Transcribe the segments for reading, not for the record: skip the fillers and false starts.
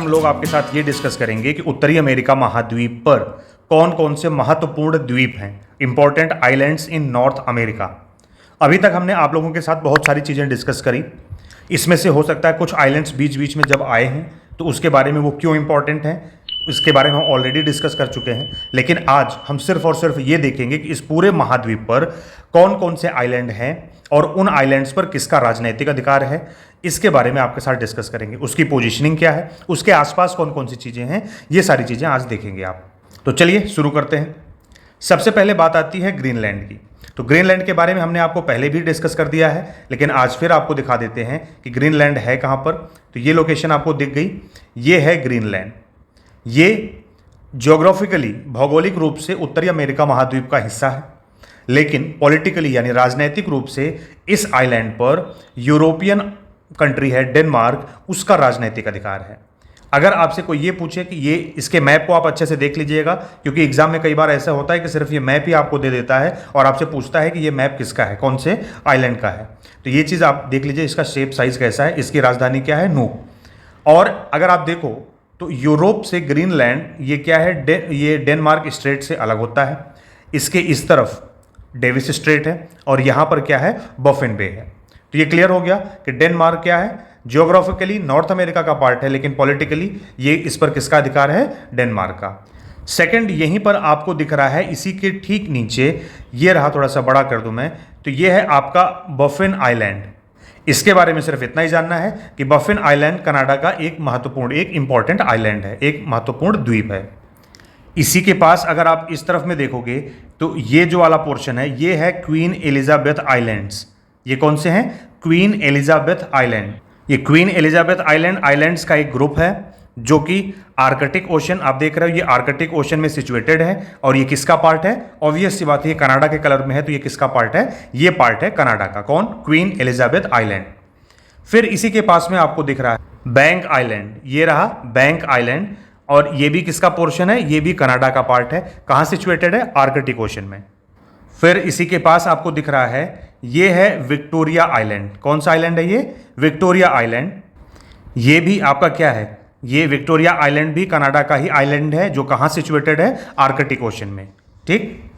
हम लोग आपके साथ ये डिस्कस करेंगे कि उत्तरी अमेरिका महाद्वीप पर कौन कौन से महत्वपूर्ण द्वीप हैं, इंपॉर्टेंट आइलैंड्स इन नॉर्थ अमेरिका। अभी तक हमने आप लोगों के साथ बहुत सारी चीज़ें डिस्कस करी। इसमें से हो सकता है कुछ आइलैंड्स बीच बीच में जब आए हैं तो उसके बारे में वो क्यों इंपॉर्टेंट हैं, इसके बारे में हम ऑलरेडी डिस्कस कर चुके हैं। लेकिन आज हम सिर्फ और सिर्फ ये देखेंगे कि इस पूरे महाद्वीप पर कौन कौन से आइलैंड हैं और उन आइलैंड्स पर किसका राजनीतिक अधिकार है, इसके बारे में आपके साथ डिस्कस करेंगे। उसकी पोजीशनिंग क्या है, उसके आसपास कौन कौन सी चीज़ें हैं, ये सारी चीज़ें आज देखेंगे आप। तो चलिए शुरू करते हैं। सबसे पहले बात आती है ग्रीनलैंड की। तो ग्रीनलैंड के बारे में हमने आपको पहले भी डिस्कस कर दिया है, लेकिन आज फिर आपको दिखा देते हैं कि ग्रीनलैंड है कहाँ पर। तो ये लोकेशन आपको दिख गई, ये है ग्रीनलैंड। ये ज्योग्राफिकली भौगोलिक रूप से उत्तरी अमेरिका महाद्वीप का हिस्सा है, लेकिन पॉलिटिकली यानी राजनैतिक रूप से इस आइलैंड पर यूरोपियन कंट्री है डेनमार्क, उसका राजनैतिक अधिकार है। अगर आपसे कोई ये पूछे कि ये इसके मैप को आप अच्छे से देख लीजिएगा, क्योंकि एग्जाम में कई बार ऐसा होता है कि सिर्फ ये मैप ही आपको दे देता है और आपसे पूछता है कि ये मैप किसका है, कौन से आइलैंड का है। तो ये चीज़ आप देख लीजिए, इसका शेप साइज कैसा है, इसकी राजधानी क्या है, नूक। और अगर आप देखो तो यूरोप से ग्रीनलैंड ये क्या है, ये डेनमार्क स्ट्रेट से अलग होता है। इसके इस तरफ डेविस स्ट्रेट है और यहाँ पर क्या है, बफिन बे है। तो ये क्लियर हो गया कि डेनमार्क क्या है, ज्योग्राफिकली नॉर्थ अमेरिका का पार्ट है, लेकिन पॉलिटिकली ये इस पर किसका अधिकार है, डेनमार्क का। सेकंड, यहीं पर आपको दिख रहा है, इसी के ठीक नीचे ये रहा, थोड़ा सा बड़ा कर दूं मैं, तो ये है आपका बफिन आइलैंड। इसके बारे में सिर्फ इतना ही जानना है कि बफिन आइलैंड कनाडा का एक महत्वपूर्ण, एक इंपॉर्टेंट आइलैंड है, एक महत्वपूर्ण द्वीप है। इसी के पास अगर आप इस तरफ में देखोगे तो ये जो वाला पोर्शन है, ये है क्वीन एलिजाबेथ आइलैंड्स। ये कौन से हैं, क्वीन एलिजाबेथ आइलैंड। ये क्वीन एलिजाबेथ आइलैंड आइलैंड्स का एक ग्रुप है जो कि आर्कटिक ओशन, आप देख रहे हो ये आर्कटिक ओशन में सिचुएटेड है। और ये किसका पार्ट है, ऑब्वियस सी बात है, ये कनाडा के कलर में है, तो ये किसका पार्ट है, ये पार्ट है कनाडा का। कौन, क्वीन एलिजाबेथ आइलैंड। फिर इसी के पास में आपको दिख रहा है बैंक आइलैंड, ये रहा बैंक आइलैंड, और ये भी किसका पोर्शन है, ये भी कनाडा का पार्ट है। कहाँ सिचुएटेड है, आर्कटिक ओशन में। फिर इसी के पास आपको दिख रहा है, ये है विक्टोरिया आइलैंड। कौन सा आइलैंड है ये, विक्टोरिया आइलैंड। ये भी आपका क्या है, ये विक्टोरिया आइलैंड भी कनाडा का ही आइलैंड है, जो कहाँ सिचुएटेड है, आर्कटिक ओशन में। ठीक,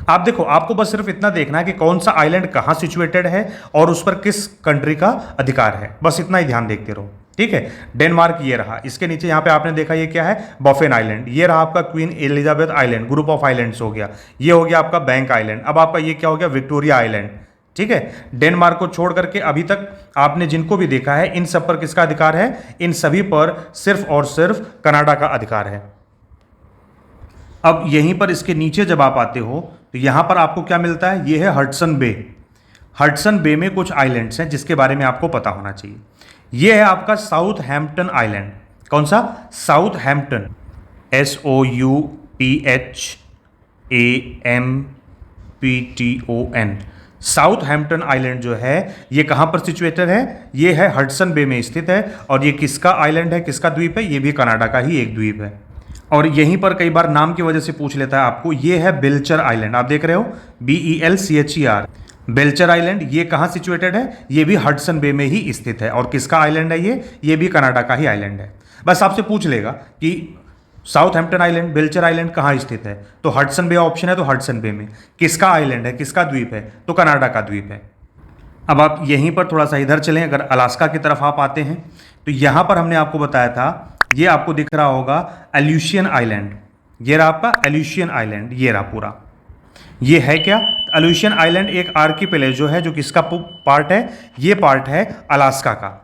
आप देखो, आपको बस सिर्फ इतना देखना है कि कौन सा आइलैंड कहाँ सिचुएटेड है और उस पर किस कंट्री का अधिकार है, बस इतना ही ध्यान देखते रहो। ठीक है, डेनमार्क ये रहा, इसके नीचे यहाँ पे आपने देखा ये क्या है, बफिन आइलैंड। ये रहा आपका queen Elizabeth island, group of islands हो गया। ये हो गया आपका बैंक आइलैंड। अब आपका ये क्या हो गया, विक्टोरिया आइलैंड। ठीक है, डेनमार्क को छोड़ करके अभी तक आपने जिनको भी देखा है, इन सब पर किसका अधिकार है, इन सभी पर सिर्फ और सिर्फ कनाडा का अधिकार है। अब यहीं पर इसके नीचे जब आप आते हो तो यहां पर आपको क्या मिलता है, ये है हडसन बे। हडसन बे में कुछ आइलैंड्स हैं जिसके बारे में आपको पता होना चाहिए। ये है आपका साउथ हैम्पटन आइलैंड। कौन सा, south Hampton, SOUTHAMPTON। South Hampton island जो है ये कहाँ पर सिचुएटेड है, ये है हडसन बे में स्थित है। और ये किसका आइलैंड है, किसका द्वीप है, ये भी कनाडा का ही एक द्वीप है। और यहीं पर कई बार नाम की वजह से पूछ लेता है आपको, ये है बेल्चर आइलैंड। आप देख रहे हो BELCHER, बेल्चर आइलैंड। ये कहाँ सिचुएटेड है, ये भी हडसन बे में ही स्थित है। और किसका आइलैंड है ये भी कनाडा का ही आइलैंड है। बस आपसे पूछ लेगा कि south Hampton island, Belcher island कहाँ स्थित है, तो हडसन बे ऑप्शन है, तो हडसन बे में। किसका आइलैंड है, किसका द्वीप है, तो कनाडा का द्वीप है। अब आप यहीं पर थोड़ा सा इधर चलें, अगर अलास्का की तरफ आप आते हैं तो यहाँ पर हमने आपको बताया था, ये आपको दिख रहा होगा एल्यूशियन आइलैंड। ये रहा आपका एल्यूशियन आइलैंड, ये रहा पूरा। ये है क्या, एल्यूशियन आइलैंड एक आर्किपेलेजो है, जो किसका पार्ट है, ये पार्ट है अलास्का का।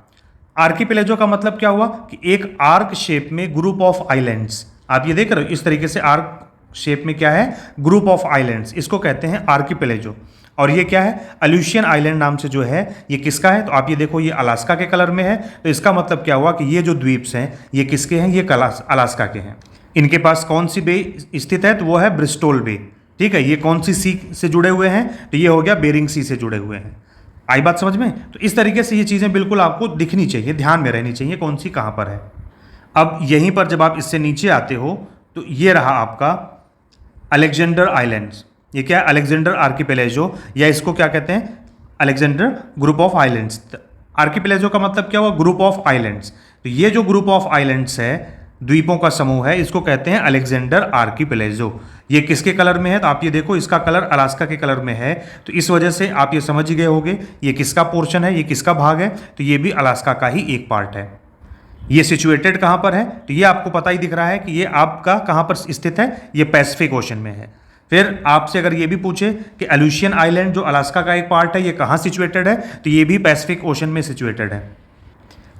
आर्किपेलेजो का मतलब क्या हुआ कि एक आर्क शेप में ग्रुप ऑफ आइलैंड्स। आप ये देख रहे हो, इस तरीके से आर्क शेप में क्या है, ग्रुप ऑफ आइलैंड्स, इसको कहते हैं आर्किपेलेजो। और ये क्या है, एल्यूशियन आइलैंड नाम से जो है ये किसका है, तो आप ये देखो ये अलास्का के कलर में है। तो इसका मतलब क्या हुआ कि ये जो द्वीप्स हैं ये किसके हैं, ये अलास्का के हैं। इनके पास कौन सी बे स्थित है, तो वो है ब्रिस्टोल बे। ठीक है, ये कौन सी सी से जुड़े हुए हैं, तो ये हो गया बेरिंग सी से जुड़े हुए हैं। आई बात समझ में। तो इस तरीके से ये चीज़ें बिल्कुल आपको दिखनी चाहिए, ध्यान में रहनी चाहिए कौन सी कहाँ पर है। अब यहीं पर जब आप इससे नीचे आते हो तो ये रहा आपका अलेक्जेंडर आइलैंड्स। ये क्या है, अलेक्जेंडर आर्किपेलेजो, या इसको क्या कहते हैं, अलेक्जेंडर ग्रुप ऑफ आइलैंड्स। आर्किपेलेजो का मतलब क्या हुआ, ग्रुप ऑफ आइलैंड्स। तो ये जो ग्रुप ऑफ आइलैंड्स है द्वीपों का समूह है, इसको कहते हैं अलेक्जेंडर आर्कीपेलागो। ये किसके कलर में है? तो आप ये देखो, इसका कलर अलास्का के कलर में है, तो इस वजह से आप ये समझ ही गए होंगे ये किसका पोर्शन है, ये किसका भाग है। तो ये भी अलास्का का ही एक पार्ट है। ये सिचुएटेड कहाँ पर है? तो ये आपको पता ही दिख रहा है कि ये आपका कहाँ पर स्थित है, ये पैसिफिक ओशन में है। फिर आपसे अगर ये भी पूछे कि एलुशियन आइलैंड जो अलास्का का एक पार्ट है, ये कहाँ सिचुएटेड है, तो ये भी पैसिफिक ओशन में सिचुएटेड है।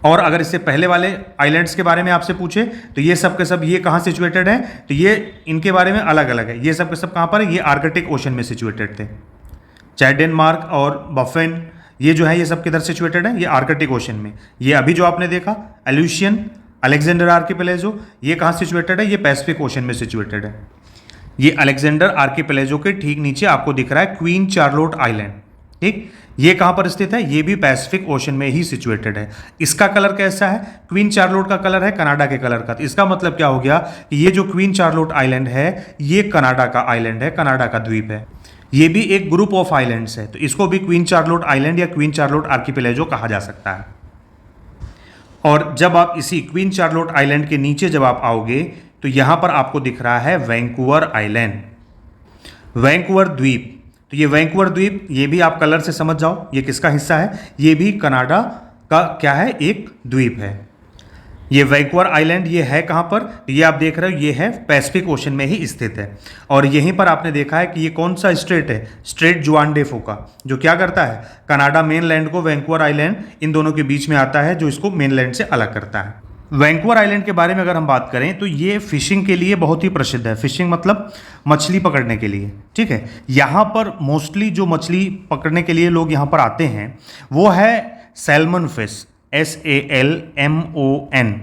और अगर इससे पहले वाले आइलैंड्स के बारे में आपसे पूछे तो ये सब के सब ये कहाँ सिचुएटेड है, तो ये इनके बारे में अलग अलग है। ये सब के सब कहाँ पर है? ये आर्कटिक ओशन में सिचुएटेड थे। चाहे डेनमार्क और बफेन, ये जो है ये सब किधर सिचुएटेड है? ये आर्कटिक ओशन में। ये अभी जो आपने देखा एल्यूशियन अलेक्जेंडर आर्कीपेलागो, ये कहाँ सिचुएटेड है? ये पैसिफिक ओशन में सिचुएटेड है। ये अलेक्जेंडर आर्कीपेलागो के ठीक नीचे आपको दिख रहा है क्वीन चार्लोट आइलैंड। ठीक, ये कहाँ पर स्थित है? ये भी पैसिफिक ओशन में ही सिचुएटेड है। इसका कलर कैसा है? क्वीन चार्लोट का कलर है कनाडा के कलर का। तो इसका मतलब क्या हो गया कि ये जो क्वीन चार्लोट आइलैंड है ये कनाडा का आइलैंड है, कनाडा का द्वीप है। ये भी एक ग्रुप ऑफ आइलैंड्स है, तो इसको भी क्वीन चार्लोट आइलैंड या क्वीन चार्लोट आर्कीपेलागो कहा जा सकता है। और जब आप इसी क्वीन चार्लोट आइलैंड के नीचे जब आप आओगे तो यहां पर आपको दिख रहा है वैंकूवर आइलैंड, वैंकूवर द्वीप। तो ये वैंकूवर द्वीप, ये भी आप कलर से समझ जाओ ये किसका हिस्सा है, ये भी कनाडा का क्या है, एक द्वीप है। ये वैंकूवर आइलैंड ये है कहाँ पर? ये आप देख रहे हो ये है पैसिफिक ओशन में ही स्थित है। और यहीं पर आपने देखा है कि ये कौन सा स्ट्रेट है, स्ट्रेट जुआन डे फोका, जो क्या करता है कनाडा मेनलैंड को वैंकूवर आइलैंड इन दोनों के बीच में आता है, जो इसको मेनलैंड से अलग करता है। वैंकूवर आइलैंड के बारे में अगर हम बात करें तो ये फिशिंग के लिए बहुत ही प्रसिद्ध है। फिशिंग मतलब मछली पकड़ने के लिए, ठीक है। यहाँ पर मोस्टली जो मछली पकड़ने के लिए लोग यहाँ पर आते हैं वो है सैल्मन फिश, SALMON।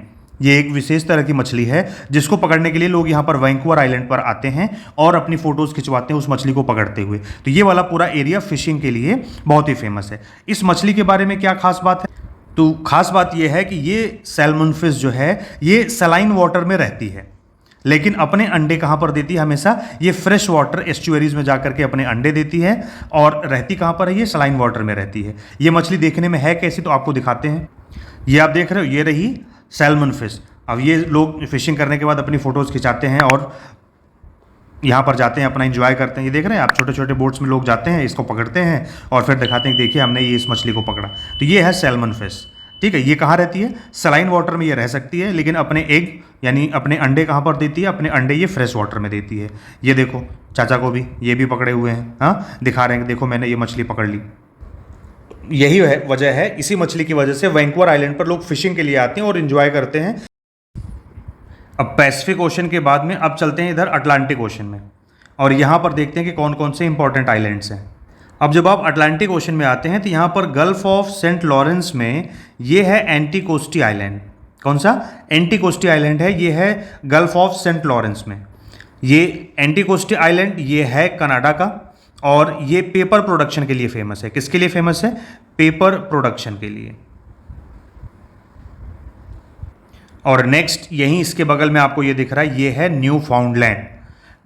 ये एक विशेष तरह की मछली है जिसको पकड़ने के लिए लोग यहाँ पर वैंकूवर आइलैंड पर आते हैं और अपनी फोटोज़ खिंचवाते हैं उस मछली को पकड़ते हुए। तो ये वाला पूरा एरिया फिशिंग के लिए बहुत ही फेमस है। इस मछली के बारे में क्या खास बात है? तो खास बात यह है कि ये सैल्मन फिश जो है ये सलाइन वाटर में रहती है, लेकिन अपने अंडे कहाँ पर देती है? हमेशा ये फ्रेश वाटर एस्चुअरीज में जाकर के अपने अंडे देती है। और रहती कहाँ पर है? ये सलाइन वाटर में रहती है। ये मछली देखने में है कैसी, तो आपको दिखाते हैं। ये आप देख रहे हो, ये रही सैल्मन फिश। अब ये लोग फिशिंग करने के बाद अपनी फ़ोटोज़ खिंचाते हैं और यहाँ पर जाते हैं, अपना एंजॉय करते हैं। ये देख रहे हैं आप, छोटे छोटे बोट्स में लोग जाते हैं, इसको पकड़ते हैं और फिर दिखाते हैं देखिए हमने ये इस मछली को पकड़ा। तो ये है सैल्मन फिश, ठीक है। ये कहाँ रहती है? सलाइन वाटर में ये रह सकती है, लेकिन अपने एग यानी अपने अंडे कहाँ पर देती है? अपने अंडे ये फ्रेश वाटर में देती है। ये देखो चाचा को भी ये भी पकड़े हुए हैं, हाँ दिखा रहे हैं, देखो मैंने ये मछली पकड़ ली। यही वजह है, इसी मछली की वजह से वैंकूवर आइलैंड पर लोग फिशिंग के लिए आते हैं और इन्जॉय करते हैं। अब पैसिफिक ओशन के बाद में अब चलते हैं इधर अटलांटिक ओशन में, और यहाँ पर देखते हैं कि कौन कौन से इंपॉर्टेंट आइलैंड्स हैं। अब जब आप अटलांटिक ओशन में आते हैं तो यहाँ पर गल्फ ऑफ सेंट लॉरेंस में ये है एंटीकोस्टी आइलैंड। कौन सा? एंटीकोस्टी आइलैंड है, ये है गल्फ ऑफ सेंट लॉरेंस में। ये एंटीकोस्टी आइलैंड ये है कनाडा का, और ये पेपर प्रोडक्शन के लिए फेमस है। किसके लिए फेमस है? पेपर प्रोडक्शन के लिए। और नेक्स्ट यहीं इसके बगल में आपको ये दिख रहा है, ये है न्यू फाउंडलैंड।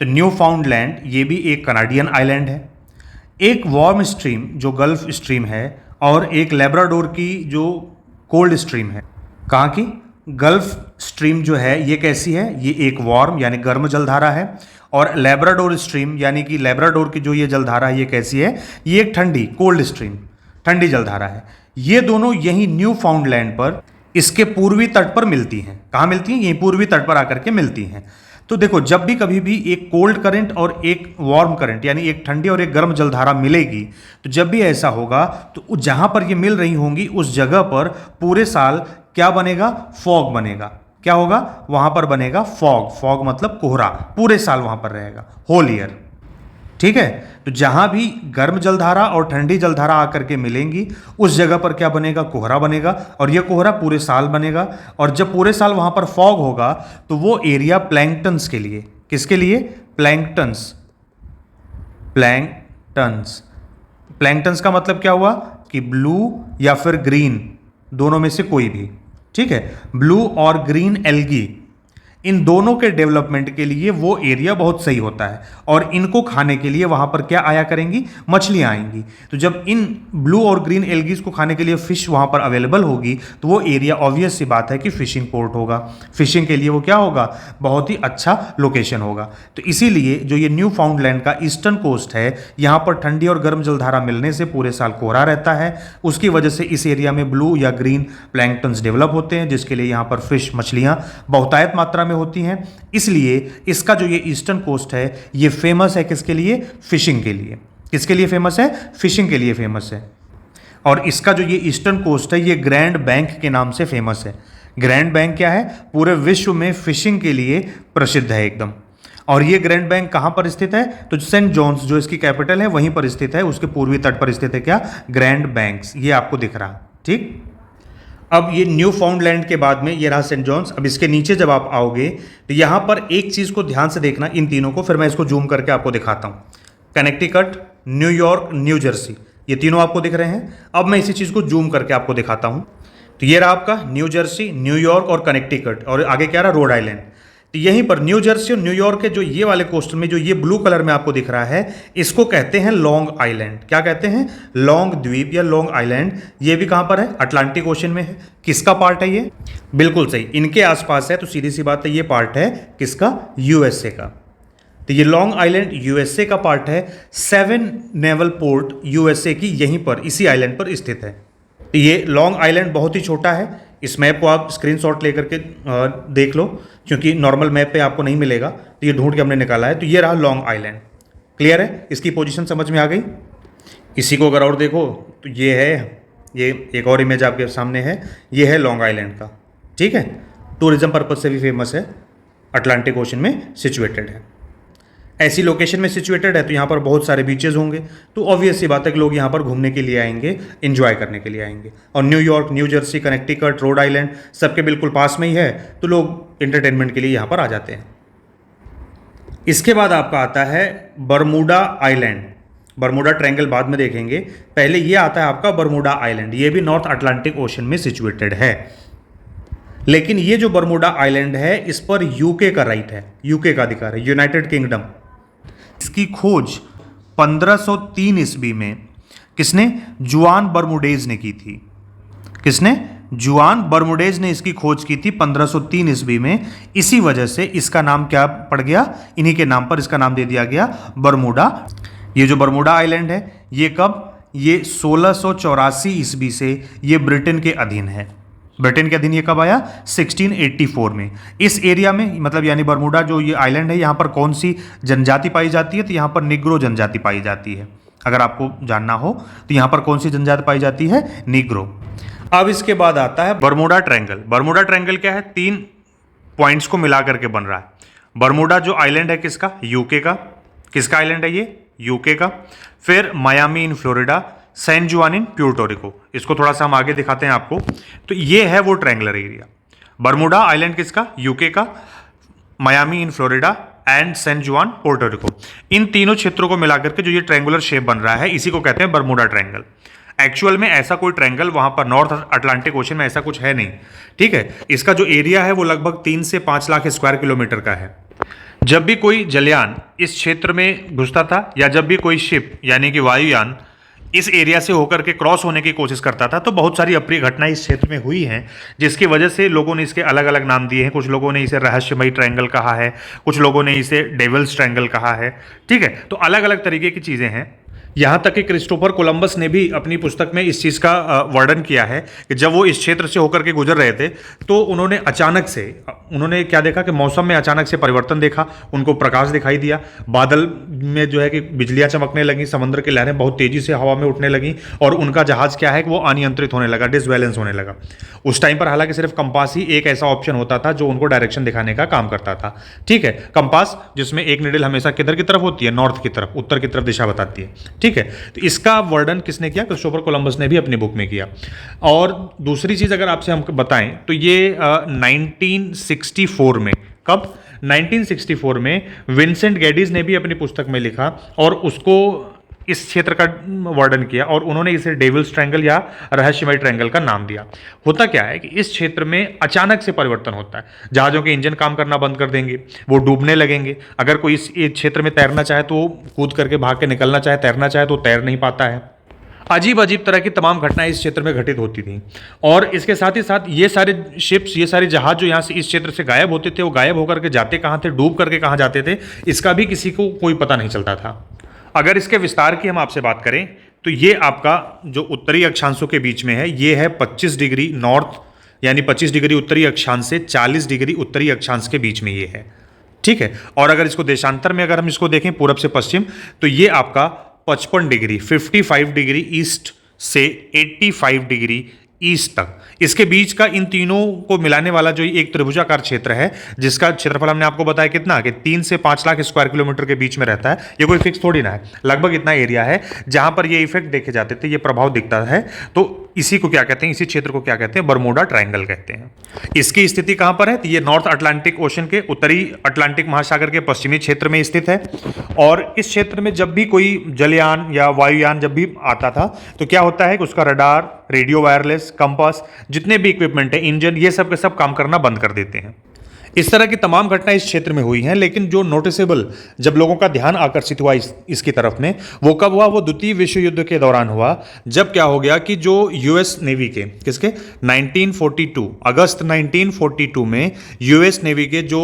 तो न्यू फाउंडलैंड ये भी एक कनाडियन आइलैंड है। एक वार्म स्ट्रीम जो गल्फ स्ट्रीम है और एक लेब्राडोर की जो कोल्ड स्ट्रीम है। कहाँ की? गल्फ स्ट्रीम जो है ये कैसी है? ये एक वार्म यानी गर्म जलधारा है, और लेब्राडोर स्ट्रीम यानी कि लेब्राडोर की जो ये जलधारा है ये कैसी है? ये एक ठंडी कोल्ड स्ट्रीम, ठंडी जलधारा है। ये दोनों यही न्यू फाउंडलैंड पर इसके पूर्वी तट पर मिलती हैं। कहाँ मिलती हैं? यही पूर्वी तट पर आकर के मिलती हैं। तो देखो, जब भी कभी भी एक कोल्ड करंट और एक वार्म करंट यानी एक ठंडी और एक गर्म जलधारा मिलेगी, तो जब भी ऐसा होगा तो जहाँ पर ये मिल रही होंगी उस जगह पर पूरे साल क्या बनेगा? फॉग बनेगा। क्या होगा? वहाँ पर बनेगा फॉग। फॉग मतलब कोहरा, पूरे साल वहाँ पर रहेगा, होल ईयर, ठीक है। तो जहाँ भी गर्म जलधारा और ठंडी जलधारा आकर के मिलेंगी उस जगह पर क्या बनेगा? कोहरा बनेगा, और यह कोहरा पूरे साल बनेगा। और जब पूरे साल वहाँ पर फॉग होगा तो वो एरिया प्लैंक्टन्स के लिए, किसके लिए? प्लैंक्टन्स। प्लैंक्टन्स, प्लैंक्टन्स का मतलब क्या हुआ कि ब्लू या फिर ग्रीन, दोनों में से कोई भी, ठीक है। ब्लू और ग्रीन एल्गी, इन दोनों के डेवलपमेंट के लिए वो एरिया बहुत सही होता है और इनको खाने के लिए वहाँ पर क्या आया करेंगी, मछलियाँ आएंगी। तो जब इन ब्लू और ग्रीन एल्गीज को खाने के लिए फ़िश वहाँ पर अवेलेबल होगी तो वो एरिया ऑब्वियस सी बात है कि फ़िशिंग पोर्ट होगा, फ़िशिंग के लिए वो क्या होगा, बहुत ही अच्छा लोकेशन होगा। तो इसीलिए जो ये न्यू फाउंडलैंड का ईस्टर्न कोस्ट है, यहाँ पर ठंडी और गर्म जलधारा मिलने से पूरे साल कोहरा रहता है। उसकी वजह से इस एरिया में ब्लू या ग्रीन प्लैंक्टन्स डेवलप होते हैं, जिसके लिए यहाँ पर फिश, मछलियाँ बहुतायत मात्रा में होती हैं। इसलिए इसका जो ये ईस्टर्न कोस्ट है ये फेमस है किसके लिए, फिशिंग के लिए। किसके लिए फेमस है, फिशिंग के लिए फेमस है। और इसका जो ये ईस्टर्न कोस्ट है ये ग्रैंड बैंक के नाम से फेमस है। ग्रैंड बैंक क्या है, पूरे विश्व में फिशिंग के लिए प्रसिद्ध है एकदम। और ये ग्रैंड बैंक कहाँ पर स्थित है, तो सेंट जॉन्स जो इसकी कैपिटल है वहीं पर स्थित है, उसके पूर्वी तट पर स्थित है क्या, ग्रैंड बैंक्स। ये आपको दिख रहा, ठीक। अब ये न्यू फाउंडलैंड के बाद में ये रहा सेंट जॉन्स। अब इसके नीचे जब आप आओगे तो यहाँ पर एक चीज़ को ध्यान से देखना, इन तीनों को, फिर मैं इसको जूम करके आपको दिखाता हूँ। कनेक्टिकट, न्यूयॉर्क, न्यू जर्सी, ये तीनों आपको दिख रहे हैं। अब मैं इसी चीज़ को जूम करके आपको दिखाता हूँ। तो ये रहा आपका न्यू जर्सी, न्यूयॉर्क और कनेक्टिकट, और आगे क्या रहा, रोड आइलैंड। तो यहीं पर न्यू जर्सी और न्यूयॉर्क के जो ये वाले कोस्ट में जो ये ब्लू कलर में आपको दिख रहा है, इसको कहते हैं लॉन्ग आइलैंड। क्या कहते हैं, लॉन्ग द्वीप या लॉन्ग आइलैंड। ये भी कहाँ पर है, अटलांटिक ओशन में है। किसका पार्ट है ये, बिल्कुल सही, इनके आसपास है। तो सीधी सी बात है, ये पार्ट है किसका, यूएसए का। तो ये लॉन्ग आइलैंड यूएसए का पार्ट है। 7 नेवल पोर्ट यूएसए की यहीं पर, इसी आइलैंड पर स्थित है। तो ये लॉन्ग आइलैंड बहुत ही छोटा है। इस मैप को आप स्क्रीनशॉट लेकर के देख लो, क्योंकि नॉर्मल मैप पे आपको नहीं मिलेगा। तो ये ढूंढ के हमने निकाला है। तो ये रहा लॉन्ग आइलैंड। क्लियर है, इसकी पोजीशन समझ में आ गई। इसी को अगर और देखो तो ये है, ये एक और इमेज आपके सामने है, ये है लॉन्ग आइलैंड का, ठीक है। टूरिज्म पर्पज से भी फेमस है, अटलांटिक ओशन में सिचुएटेड है। ऐसी लोकेशन में सिचुएटेड है तो यहाँ पर बहुत सारे बीचेस होंगे, तो ऑब्वियस सी बात है कि लोग यहाँ पर घूमने के लिए आएंगे, एंजॉय करने के लिए आएंगे। और New York, new Jersey, Connecticut, Rhode Island सबके बिल्कुल पास में ही है, तो लोग एंटरटेनमेंट के लिए यहाँ पर आ जाते हैं। इसके बाद आपका आता है बरमूडा आइलैंड। बरमूडा ट्रायंगल बाद में देखेंगे, पहले ये आता है आपका बरमूडा आइलैंड। ये भी नॉर्थ अटलांटिक ओशन में सिचुएटेड है। लेकिन ये जो बरमूडा आइलैंड है, इस पर यूके का राइट है, यूके का अधिकार है, यूनाइटेड किंगडम। इसकी खोज 1503 ईस्वी में किसने, जुआन बर्मुडेज ने की थी। किसने, जुआन बर्मुडेज ने इसकी खोज की थी 1503 ईस्वी में। इसी वजह से इसका नाम क्या पड़ गया, इन्हीं के नाम पर इसका नाम दे दिया गया बरमूडा। ये जो बरमूडा आइलैंड है ये कब, ये 1684 ईस्वी से ये ब्रिटेन के अधीन है। ब्रिटेन के अधीन ये कब आया, 1684 में। इस एरिया में, मतलब यानी बरमूडा जो ये आइलैंड है, यहाँ पर कौन सी जनजाति पाई जाती है, तो यहाँ पर निग्रो जनजाति पाई जाती है। अगर आपको जानना हो तो यहाँ पर कौन सी जनजाति पाई जाती है, निग्रो। अब इसके बाद आता है बरमूडा ट्रायंगल। बरमूडा ट्रायंगल क्या है, 3 पॉइंट्स को मिला करके बन रहा है। बरमूडा जो आइलैंड है किसका, यूके का। किसका आइलैंड है ये, यूके का। फिर मायामी इन फ्लोरिडा, सैन जुआन इन प्यूर्टो रिको। इसको थोड़ा सा हम आगे दिखाते हैं आपको। तो ये है वो ट्रायंगुलर एरिया। बरमूडा आइलैंड किसका, यूके का, Miami in Florida and San Juan Puerto Rico. इन तीनों क्षेत्रों को मिलाकर के जो ये ट्रायंगुलर शेप बन रहा है, इसी को कहते हैं बरमूडा ट्रायंगल। एक्चुअल में ऐसा कोई ट्रायंगल वहां पर नॉर्थ अटलांटिक ओशन में ऐसा कुछ है नहीं, ठीक है। इसका जो एरिया है वो लगभग 3 से 5 लाख स्क्वायर किलोमीटर का है। जब भी कोई जलयान इस क्षेत्र में घुसता था, या जब भी कोई शिप यानी कि वायुयान इस एरिया से होकर के क्रॉस होने की कोशिश करता था, तो बहुत सारी अप्रिय घटनाएं इस क्षेत्र में हुई हैं, जिसकी वजह से लोगों ने इसके अलग अलग नाम दिए हैं। कुछ लोगों ने इसे रहस्यमयी ट्रायंगल कहा है, कुछ लोगों ने इसे डेविल्स ट्रायंगल कहा है, ठीक है। तो अलग अलग तरीके की चीज़ें हैं। यहाँ तक कि क्रिस्टोफर कोलंबस ने भी अपनी पुस्तक में इस चीज़ का वर्णन किया है कि जब वो इस क्षेत्र से होकर के गुजर रहे थे तो उन्होंने अचानक से उन्होंने क्या देखा कि मौसम में अचानक से परिवर्तन देखा, उनको प्रकाश दिखाई दिया, बादल में जो है कि बिजलियाँ चमकने लगी, समुद्र की लहरें बहुत तेज़ी से हवा में उठने लगी, और उनका जहाज़ क्या है कि वो अनियंत्रित होने लगा, डिसबैलेंस होने लगा। उस टाइम पर हालांकि सिर्फ कंपास ही एक ऐसा ऑप्शन होता था जो उनको डायरेक्शन दिखाने का काम करता था, ठीक है। कंपास जिसमें एक निडल हमेशा किधर की तरफ होती है, नॉर्थ की तरफ, उत्तर की तरफ दिशा बताती है, ठीक है। तो इसका वर्णन किसने किया, क्रिस्टोफर कोलंबस ने भी अपनी बुक में किया। और दूसरी चीज़ अगर आपसे हम बताएं तो ये 1964 में, कब, 1964 में विंसेंट गैडीज ने भी अपनी पुस्तक में लिखा, और उसको इस क्षेत्र का वर्णन किया और उन्होंने इसे डेविल्स ट्रायंगल या रहस्यमय ट्रायंगल का नाम दिया। होता क्या है कि इस क्षेत्र में अचानक से परिवर्तन होता है, जहाज़ों के इंजन काम करना बंद कर देंगे, वो डूबने लगेंगे। अगर कोई इस क्षेत्र में तैरना चाहे तो वो कूद करके भाग के निकलना चाहे, तैरना चाहे तो तैर नहीं पाता है। अजीब अजीब तरह की तमाम घटनाएं इस क्षेत्र में घटित होती थी। और इसके साथ ही साथ ये सारे शिप्स, ये सारे जहाज जो यहाँ से इस क्षेत्र से गायब होते थे, वो गायब होकर के जाते कहाँ थे, डूब करके कहाँ जाते थे, इसका भी किसी को कोई पता नहीं चलता था। अगर इसके विस्तार की हम आपसे बात करें तो ये आपका जो उत्तरी अक्षांशों के बीच में है, ये है 25 डिग्री नॉर्थ, यानी 25 डिग्री उत्तरी अक्षांश से 40 डिग्री उत्तरी अक्षांश के बीच में ये है, ठीक है। और अगर इसको देशांतर में अगर हम इसको देखें पूरब से पश्चिम, तो ये आपका 55 डिग्री 55 डिग्री ईस्ट से 85 डिग्री ईस्ट तक, इसके बीच का इन तीनों को मिलाने वाला जो एक त्रिभुजाकार क्षेत्र है, जिसका क्षेत्रफल हमने आपको बताया कितना, कि 3 से 5 लाख स्क्वायर किलोमीटर के बीच में रहता है। ये कोई फिक्स थोड़ी ना है, लगभग इतना एरिया है जहां पर ये इफेक्ट देखे जाते थे, ये प्रभाव दिखता है। तो इसी को क्या कहते हैं, इसी क्षेत्र को क्या कहते हैं, बरमूडा ट्रायंगल कहते हैं। इसकी स्थिति कहां पर है, तो ये नॉर्थ अटलांटिक ओशन के, उत्तरी अटलांटिक महासागर के पश्चिमी क्षेत्र में स्थित है। और इस क्षेत्र में जब भी कोई जलयान या वायुयान जब भी आता था तो क्या होता है कि उसका रडार, रेडियो वायरलेस, कंपास, जितने भी इक्विपमेंट है, इंजन, ये सब के सब काम करना बंद कर देते हैं। इस तरह की तमाम घटनाएं इस क्षेत्र में हुई हैं। लेकिन जो नोटिसेबल, जब लोगों का ध्यान आकर्षित हुआ इसकी तरफ में, वो कब हुआ, वो द्वितीय विश्व युद्ध के दौरान हुआ। जब क्या हो गया कि जो यूएस नेवी के, किसके, 1942 अगस्त 1942 में यूएस नेवी के जो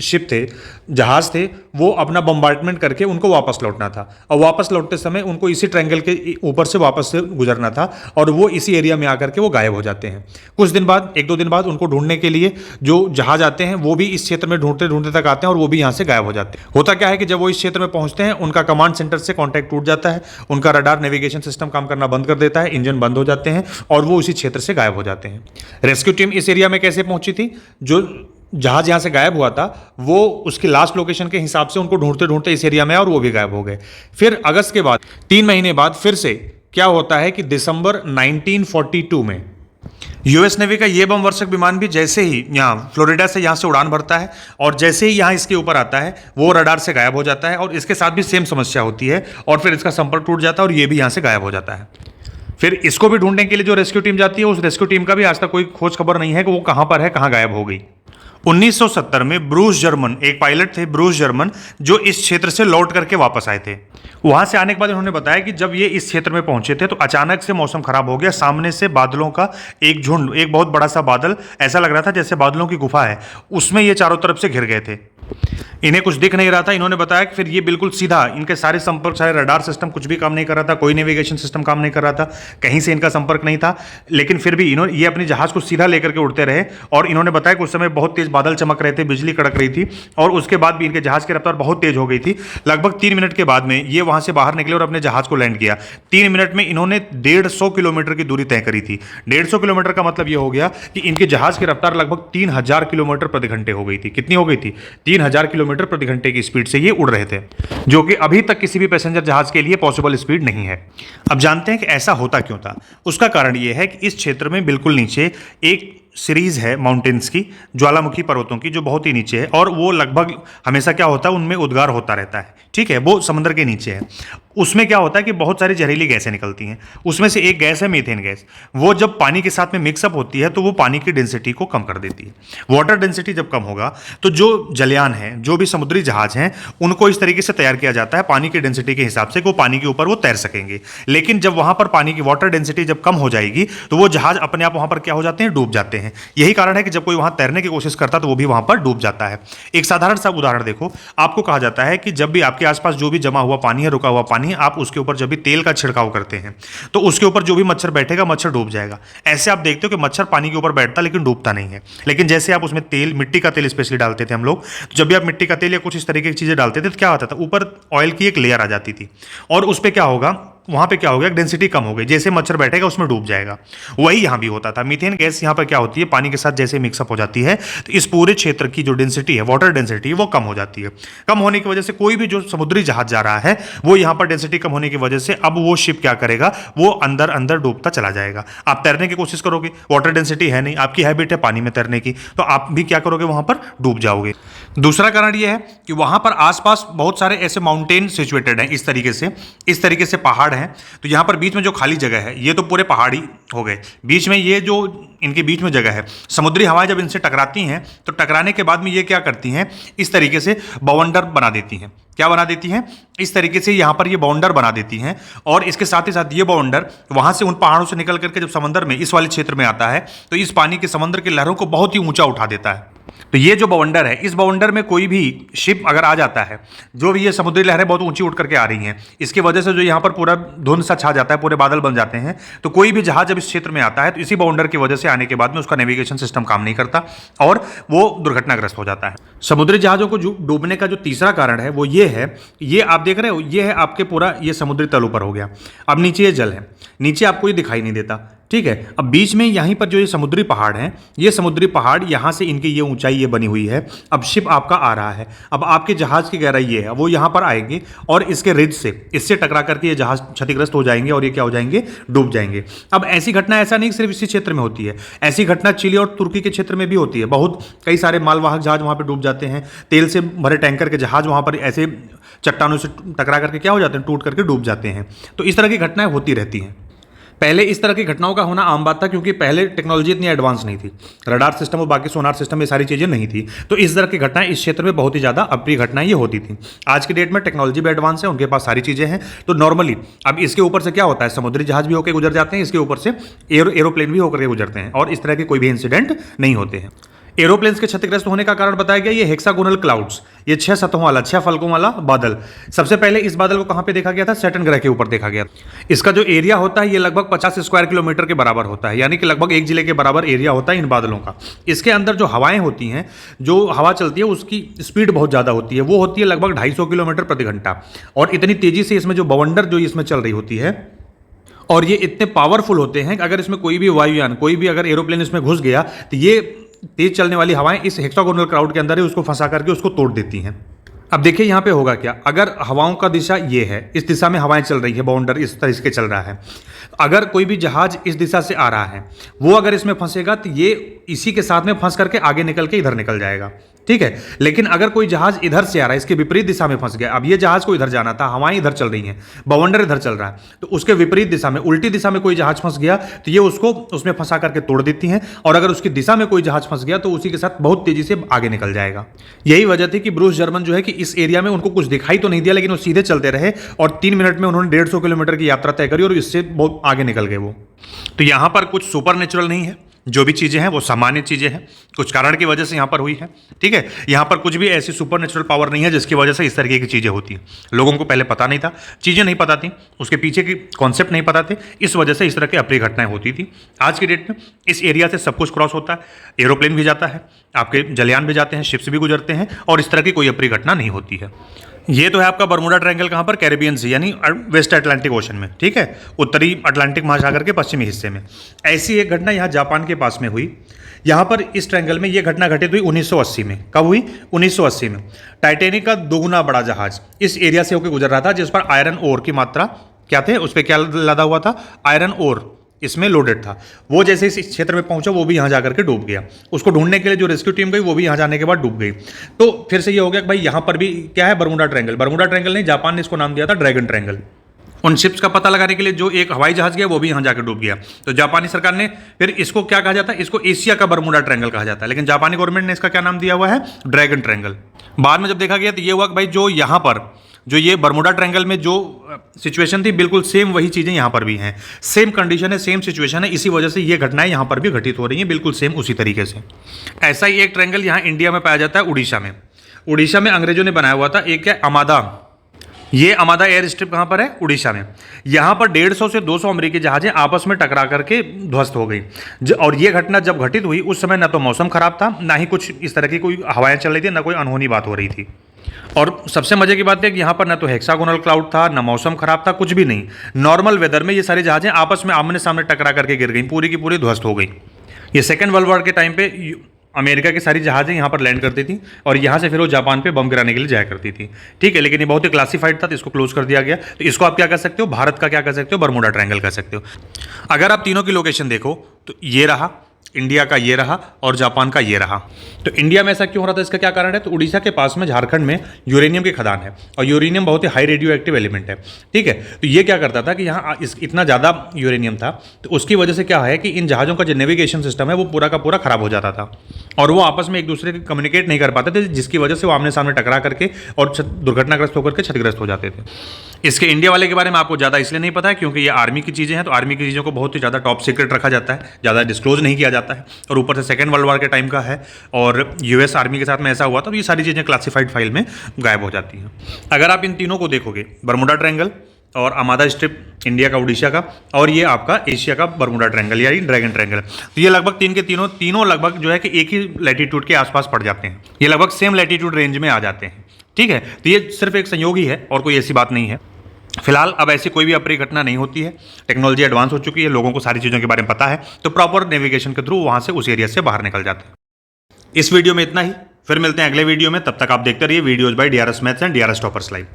शिप थे, जहाज थे, वो अपना बम्बार्टमेंट करके उनको वापस लौटना था। और वापस लौटते समय उनको इसी ट्रायंगल के ऊपर से वापस से गुजरना था, और वो इसी एरिया में आकर के वो गायब हो जाते हैं। कुछ दिन बाद, 1-2 दिन बाद, उनको ढूंढने के लिए जो जहाज आते हैं वो भी इस क्षेत्र में ढूंढते ढूंढते तक आते हैं और वो भी यहाँ से गायब हो जाते हैं। होता क्या है कि जब वो इस क्षेत्र में पहुंचते हैं, उनका कमांड सेंटर से कॉन्टैक्ट टूट जाता है, उनका रडार नेविगेशन सिस्टम काम करना बंद कर देता है, इंजन बंद हो जाते हैं और वो उसी क्षेत्र से गायब हो जाते हैं। रेस्क्यू टीम इस एरिया में कैसे पहुंची थी, जो जहाज यहाँ से गायब हुआ था वो उसकी लास्ट लोकेशन के हिसाब से उनको ढूंढते ढूंढते इस एरिया में आए और वो भी गायब हो गए। फिर अगस्त के बाद 3 महीने बाद फिर से क्या होता है कि दिसंबर 1942 में यूएस नेवी का ये बम वर्षक विमान भी जैसे ही यहाँ फ्लोरिडा से यहाँ से उड़ान भरता है और जैसे ही यहाँ इसके ऊपर आता है, वो रडार से गायब हो जाता है। और इसके साथ भी सेम समस्या होती है और फिर इसका संपर्क टूट जाता है और ये भी यहाँ से गायब हो जाता है। फिर इसको भी ढूंढने के लिए जो रेस्क्यू टीम जाती है, उस रेस्क्यू टीम का भी आज तक कोई खोज खबर नहीं है कि वो कहाँ पर है, कहाँ गायब हो गई। 1970 में ब्रूस जर्मन, एक पायलट थे ब्रूस जर्मन, जो इस क्षेत्र से लौट करके वापस आए थे। वहां से आने के बाद उन्होंने बताया कि जब ये इस क्षेत्र में पहुंचे थे तो अचानक से मौसम खराब हो गया। सामने से बादलों का एक झुंड, एक बहुत बड़ा सा बादल, ऐसा लग रहा था जैसे बादलों की गुफा है, उसमें ये चारों तरफ से घिर गए थे। इन्हें कुछ दिख नहीं रहा था। इन्होंने बताया कि फिर ये बिल्कुल सीधा, इनके सारे संपर्क, सारे रडार सिस्टम कुछ भी काम नहीं कर रहा था, कोई नेविगेशन सिस्टम काम नहीं कर रहा था, कहीं से इनका संपर्क नहीं था। लेकिन फिर भी ये अपने जहाज को सीधा लेकर के उड़ते रहे। और इन्होंने बताया कि उस समय बहुत तेज बादल चमक रहे थे, बिजली कड़क रही थी और उसके बाद भी इनके जहाज की रफ्तार बहुत तेज हो गई थी। लगभग 3 मिनट के बाद में ये वहां से बाहर निकले और अपने जहाज को लैंड किया। 3 मिनट में इन्होंने 150 किलोमीटर की दूरी तय करी थी। 150 किलोमीटर का मतलब यह हो गया कि इनके जहाज की रफ्तार लगभग 3000 किलोमीटर प्रति घंटे हो गई थी। कितनी हो गई थी? 3000 किलोमीटर प्रति घंटे की स्पीड से ये उड़ रहे थे, जो कि अभी तक किसी भी पैसेंजर जहाज के लिए पॉसिबल स्पीड नहीं है। अब जानते हैं कि ऐसा होता क्यों था। उसका कारण यह है कि इस क्षेत्र में बिल्कुल नीचे एक सीरीज है माउंटेन्स की, ज्वालामुखी पर्वतों की, जो बहुत ही नीचे है और वो लगभग हमेशा क्या होता है, उनमें उद्गार होता रहता है, ठीक है, वो समुद्र के नीचे है। उसमें क्या होता है कि बहुत सारी जहरीली गैसें निकलती हैं। उसमें से एक गैस है मीथेन गैस। वो जब पानी के साथ में मिक्सअप होती है तो वो पानी की डेंसिटी को कम कर देती है। वाटर डेंसिटी जब कम होगा तो जो जलयान है, जो भी समुद्री जहाज हैं, उनको इस तरीके से तैयार किया जाता है पानी की डेंसिटी के हिसाब से कि वो पानी के ऊपर वो तैर सकेंगे। लेकिन जब वहां पर पानी की वाटर डेंसिटी जब कम हो जाएगी तो वो जहाज अपने आप वहां पर क्या हो जाते हैं, डूब जाते हैं। यही कारण है कि जब कोई वहां तैरने की कोशिश करता तो वो भी वहां पर डूब जाता है। एक साधारण सा उदाहरण देखो, आपको कहा जाता है कि जब भी आपके आसपास जो भी जमा हुआ पानी है, रुका हुआ पानी है, आप उसके ऊपर जब भी तेल का छिड़काव करते हैं तो उसके ऊपर जो भी मच्छर बैठेगा, मच्छर डूब जाएगा। ऐसे आप देखते हो कि मच्छर पानी के ऊपर बैठता लेकिन डूबता नहीं है। लेकिन जैसे आप उसमें तेल, मिट्टी का तेल स्पेशली डालते थे हम लोग, तो जब भी आप मिट्टी का तेल या कुछ इस तरीके की चीजें डालते थे तो क्या होता था, ऊपर ऑयल की एक लेयर आ जाती थी और उस पर क्या होगा, वहाँ पे क्या हो गया, डेंसिटी कम हो गई, जैसे मच्छर बैठेगा उसमें डूब जाएगा। वही यहाँ भी होता था। मीथेन गैस यहाँ पर क्या होती है, पानी के साथ जैसे मिक्सअप हो जाती है तो इस पूरे क्षेत्र की जो डेंसिटी है, वाटर डेंसिटी, वो कम हो जाती है। कम होने की वजह से कोई भी जो समुद्री जहाज जा रहा है वो यहाँ पर डेंसिटी कम होने की वजह से अब वो शिप क्या करेगा, वो अंदर अंदर डूबता चला जाएगा। आप तैरने की कोशिश करोगे, वाटर डेंसिटी है नहीं, आपकी हैबिट है पानी में तैरने की, तो आप भी क्या करोगे, वहां पर डूब जाओगे। दूसरा कारण ये है कि वहां पर आसपास बहुत सारे ऐसे माउंटेन सिचुएटेड हैं, इस तरीके से पहाड़ हैं। तो यहाँ पर बीच में जो खाली जगह है ये तो पूरे पहाड़ी हो गए, बीच में ये जो इनके बीच में जगह है, समुद्री हवाएं जब इनसे टकराती हैं तो टकराने के बाद में ये क्या करती हैं, इस तरीके से बवंडर बना देती हैं। क्या बना देती हैं, इस तरीके से यहाँ पर ये बाउंडर बना देती हैं। और इसके साथ ही साथ ये बाउंडर वहाँ से उन पहाड़ों से निकल करके जब समंदर में इस वाले क्षेत्र में आता है तो इस पानी के समंदर की लहरों को बहुत ही ऊंचा उठा देता है। तो ये जो बाउंडर है, इस बाउंडर में कोई भी शिप अगर आ जाता है, जो भी ये समुद्री लहरें बहुत ऊंची उठ करके आ रही हैं, इसकी वजह से जो यहाँ पर पूरा धुंध सा छा जाता है, पूरे बादल बन जाते हैं। तो कोई भी जहाज जब इस क्षेत्र में आता है तो इसी बाउंडर की वजह से आने के बाद में उसका नेविगेशन सिस्टम काम नहीं करता और वो दुर्घटनाग्रस्त हो जाता है। समुद्री जहाजों को डूबने का जो तीसरा कारण है वो ये है, ये आप देख रहे हो, ये है आपके पूरा ये समुद्री तल ऊपर हो गया। अब नीचे ये जल है, नीचे आपको ये दिखाई नहीं देता, ठीक है। अब बीच में यहीं पर जो ये समुद्री पहाड़ हैं, ये समुद्री पहाड़ यहाँ से इनकी ये ऊंचाई ये बनी हुई है। अब शिप आपका आ रहा है, अब आपके जहाज की गहराई ये है, वो यहाँ पर आएंगे और इसके रिज से, इससे टकरा करके ये जहाज क्षतिग्रस्त हो जाएंगे और ये क्या हो जाएंगे, डूब जाएंगे। अब ऐसी घटना ऐसा नहीं सिर्फ इसी क्षेत्र में होती है, ऐसी घटना चिली और तुर्की के क्षेत्र में भी होती है। बहुत कई सारे मालवाहक जहाज वहाँ पर डूब जाते हैं, तेल से भरे टैंकर के जहाज वहाँ पर ऐसे चट्टानों से टकरा करके क्या हो जाते हैं, टूट करके डूब जाते हैं। तो इस तरह की घटनाएं होती रहती हैं। पहले इस तरह की घटनाओं का होना आम बात था, क्योंकि पहले टेक्नोलॉजी इतनी एडवांस नहीं थी, रडार सिस्टम और बाकी सोनार सिस्टम, ये सारी चीज़ें नहीं थी। तो इस तरह की घटनाएं इस क्षेत्र में बहुत ही ज़्यादा अप्रिय घटनाएं ये होती थी। आज की डेट में टेक्नोलॉजी भी एडवांस है, उनके पास सारी चीज़ें हैं। तो नॉर्मली अब इसके ऊपर से क्या होता है, समुद्री जहाज भी होकर गुजर जाते हैं, इसके ऊपर से एरोप्लेन भी होकर के गुजरते हैं और इस तरह के कोई भी इंसिडेंट नहीं होते हैं। एरोप्लेन्स के क्षतिग्रस्त होने का कारण बताया गया ये हेक्सागोनल क्लाउड्स, ये 6 सतहों वाला, 6 फलकों वाला बादल। सबसे पहले इस बादल को कहां पे देखा गया था, सैटर्न ग्रह के ऊपर देखा गया। इसका जो एरिया होता है ये लगभग 50 स्क्वायर किलोमीटर के बराबर होता है, यानी कि लगभग एक जिले के बराबर एरिया होता है इन बादलों का। इसके अंदर जो हवाएं होती हैं, जो हवा चलती है उसकी स्पीड बहुत ज़्यादा होती है, वो होती है लगभग 250 किलोमीटर प्रति घंटा। और इतनी तेजी से इसमें जो बवंडर जो इसमें चल रही होती है, और ये इतने पावरफुल होते हैं कि अगर इसमें कोई भी वायुयान, कोई भी अगर एरोप्लेन इसमें घुस गया तो ये तेज चलने वाली हवाएं इस हेक्सागोनल क्लाउड के अंदर ही उसको फंसा करके उसको तोड़ देती हैं। अब देखिए यहाँ पे होगा क्या, अगर हवाओं का दिशा ये है, इस दिशा में हवाएं चल रही है, बाउंडर इस तरह से चल रहा है, अगर कोई भी जहाज इस दिशा से आ रहा है, वो अगर इसमें फंसेगा तो ये इसी के साथ में फंस करके आगे निकल के इधर निकल जाएगा, ठीक है। लेकिन अगर कोई जहाज इधर से आ रहा है, इसके विपरीत दिशा में फंस गया, अब ये जहाज को इधर जाना था, हवाएं इधर चल रही हैं, बवंडर इधर चल रहा है, तो उसके विपरीत दिशा में, उल्टी दिशा में कोई जहाज फंस गया तो ये उसको उसमें फंसा करके तोड़ देती हैं। और अगर उसकी दिशा में कोई जहाज फंस गया तो उसी के साथ बहुत तेजी से आगे निकल जाएगा। यही वजह थी कि ब्रूस जर्मन जो है कि इस एरिया में उनको कुछ दिखाई तो नहीं दिया, लेकिन वो सीधे चलते रहे और 3 मिनट में उन्होंने 150 किलोमीटर की यात्रा तय करी और इससे बहुत आगे निकल गए वो। तो यहां पर कुछ सुपर नेचुरल नहीं है, जो भी चीज़ें हैं वो सामान्य चीज़ें हैं, कुछ कारण की वजह से यहाँ पर हुई है, ठीक है। यहाँ पर कुछ भी ऐसी सुपर नेचुरल पावर नहीं है जिसकी वजह से इस तरीके की चीज़ें होती हैं। लोगों को पहले पता नहीं था, चीज़ें नहीं पता थी, उसके पीछे के कॉन्सेप्ट नहीं पता थे, इस वजह से इस तरह की अप्रिय घटनाएं होती थी। आज की डेट में इस एरिया से सब कुछ क्रॉस होता है, एरोप्लेन भी जाता है, आपके जलयान भी जाते हैं, शिप्स भी गुजरते हैं और इस तरह की कोई अप्रिय घटना नहीं होती है। ये तो है आपका बर्मुडा ट्रायंगल, कहाँ पर, कैरिबियन सी यानी वेस्ट अटलांटिक ओशन में, ठीक है, उत्तरी अटलांटिक महासागर के पश्चिमी हिस्से में। ऐसी एक घटना यहाँ जापान के पास में हुई। यहाँ पर इस ट्रायंगल में ये घटना घटित हुई 1980 में। कब हुई, 1980 में। टाइटैनिक का दोगुना बड़ा जहाज इस एरिया से होकर गुजर रहा था, जिस पर आयरन ओर की मात्रा क्या थे, उस पर क्या लदा हुआ था, आयरन ओर इसमें लोडेड था। वो जैसे इस क्षेत्र में पहुंचा वो भी यहाँ जाकर के डूब गया। उसको ढूंढने के लिए जो रेस्क्यू टीम गई वो भी यहाँ जाने के बाद डूब गई। तो फिर से ये हो गया कि भाई यहाँ पर भी क्या है, बर्मुडा ट्रायंगल। बर्मुडा ट्रायंगल नहीं, जापान ने इसको नाम दिया था ड्रैगन ट्रायंगल। उन शिप्स का पता लगाने के लिए जो एक हवाई जहाज गया वो भी यहाँ जाकर डूब गया। तो जापानी सरकार ने फिर इसको क्या कहा जाता है, इसको एशिया का बर्मुडा ट्रायंगल कहा जाता है, लेकिन जापानी गवर्नमेंट ने इसका क्या नाम दिया हुआ है, ड्रैगन ट्रायंगल। बाद में जब देखा गया तो ये हुआ कि भाई जो यहाँ पर जो ये बर्मुडा ट्रायंगल में जो सिचुएशन थी, बिल्कुल सेम वही चीज़ें यहाँ पर भी हैं, सेम कंडीशन है, सेम सिचुएशन है, इसी वजह से ये घटनाएं यहाँ पर भी घटित हो रही हैं, बिल्कुल सेम उसी तरीके से। ऐसा ही एक ट्रायंगल यहाँ इंडिया में पाया जाता है, उड़ीसा में। उड़ीसा में अंग्रेजों ने बनाया हुआ था एक क्या, अमादा। ये अमादा एयर स्ट्रिप कहाँ पर है, उड़ीसा में। यहाँ पर 150 से 200 अमेरिकी जहाजें आपस में टकरा करके ध्वस्त हो गई। और ये घटना जब घटित हुई उस समय ना तो मौसम खराब था, ना ही कुछ इस तरह की कोई हवाएं चल रही थी, ना कोई अनहोनी बात हो रही थी। और सबसे मजे की बात है कि यहाँ पर ना तो हेक्सागोनल क्लाउड था, ना मौसम खराब था, कुछ भी नहीं। नॉर्मल वेदर में ये सारी जहाजें आपस में आमने सामने टकरा करके गिर गई, पूरी की पूरी ध्वस्त हो गई। ये सेकेंड वर्ल्ड वॉर के टाइम पे अमेरिका की सारी जहाजें यहाँ पर लैंड करती थी और यहाँ से फिर वो जापान पे बम गिराने के लिए जाया करती थी। ठीक है, लेकिन ये बहुत ही क्लासिफाइड था तो इसको क्लोज कर दिया गया। तो इसको आप क्या कर सकते हो, भारत का क्या कर सकते हो, बरमूडा ट्रायंगल कर सकते हो। अगर आप तीनों की लोकेशन देखो तो ये रहा, इंडिया का ये रहा और जापान का ये रहा। तो इंडिया में ऐसा क्यों हो रहा था, इसका क्या कारण है? तो उड़ीसा के पास में झारखंड में यूरेनियम की खदान है और यूरेनियम बहुत ही हाई रेडियो एक्टिव एलिमेंट है। ठीक है, तो ये क्या करता था कि यहाँ इतना ज़्यादा यूरेनियम था, तो उसकी वजह से क्या है कि इन जहाज़ों का जो नेविगेशन सिस्टम है वो पूरा का पूरा खराब हो जाता था और वो आपस में एक दूसरे से कम्युनिकेट नहीं कर पाते थे, जिसकी वजह से वो आमने सामने टकरा करके और दुर्घटनाग्रस्त होकर के क्षतिग्रस्त हो जाते थे। इसके इंडिया वाले के बारे में आपको ज़्यादा इसलिए नहीं पता है क्योंकि ये आर्मी की चीज़ें हैं, तो आर्मी की चीज़ों को बहुत ही ज़्यादा टॉप सीक्रेट रखा जाता है, ज़्यादा डिस्क्लोज नहीं किया जाता है, और ऊपर से सेकेंड वर्ल्ड वॉर के टाइम का है और यूएस आर्मी के साथ में ऐसा हुआ तो ये सारी चीज़ें क्लासिफाइड फाइल में गायब हो जाती हैं। अगर आप इन तीनों को देखोगे, बरमूडा ट्रायंगल और अमादा स्ट्रिप इंडिया का, उड़ीसा का, और ये आपका एशिया का बरमूडा ट्रायंगल या ड्रैगन ट्रायंगल, तो ये लगभग तीन के तीनों लगभग जो है कि एक ही लैटिट्यूड के आसपास पड़ जाते हैं। ये लगभग सेम लैटिट्यूड रेंज में आ जाते हैं। ठीक है, तो ये सिर्फ एक संयोग ही है और कोई ऐसी बात नहीं है। फिलहाल अब ऐसी कोई भी अप्रिय घटना नहीं होती है, टेक्नोलॉजी एडवांस हो चुकी है, लोगों को सारी चीज़ों के बारे में पता है, तो प्रॉपर नेविगेशन के थ्रू वहाँ से उस एरिया से बाहर निकल जाते हैं। इस वीडियो में इतना ही, फिर मिलते हैं अगले वीडियो में। तब तक आप देखते रहिए videos by DRS maths and DRS toppers live.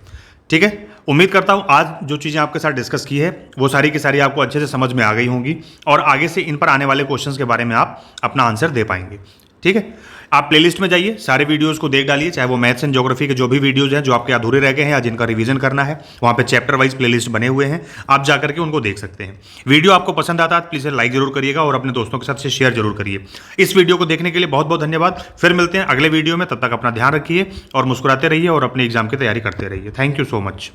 ठीक है, उम्मीद करता हूँ आज जो चीज़ें आपके साथ डिस्कस की है वो सारी की सारी आपको अच्छे से समझ में आ गई होंगी और आगे से इन पर आने वाले क्वेश्चंस के बारे में आप अपना आंसर दे पाएंगे। ठीक है, आप प्लेलिस्ट में जाइए, सारे वीडियोस को देख डालिए, चाहे वो मैथ्स एंड ज्योग्राफी के जो भी वीडियोस हैं जो आपके अधूरे रह गए हैं या जिनका रिवीजन करना है, वहाँ पे चैप्टर वाइज प्लेलिस्ट बने हुए हैं, आप जाकर के उनको देख सकते हैं। वीडियो आपको पसंद आता है प्लीज़ लाइक जरूर करिएगा और अपने दोस्तों के साथ से शेयर जरूर करिए। इस वीडियो को देखने के लिए बहुत बहुत धन्यवाद। फिर मिलते हैं अगले वीडियो में, तब तक अपना ध्यान रखिए और मुस्कुराते रहिए और अपने एग्जाम की तैयारी करते रहिए। Thank you so much.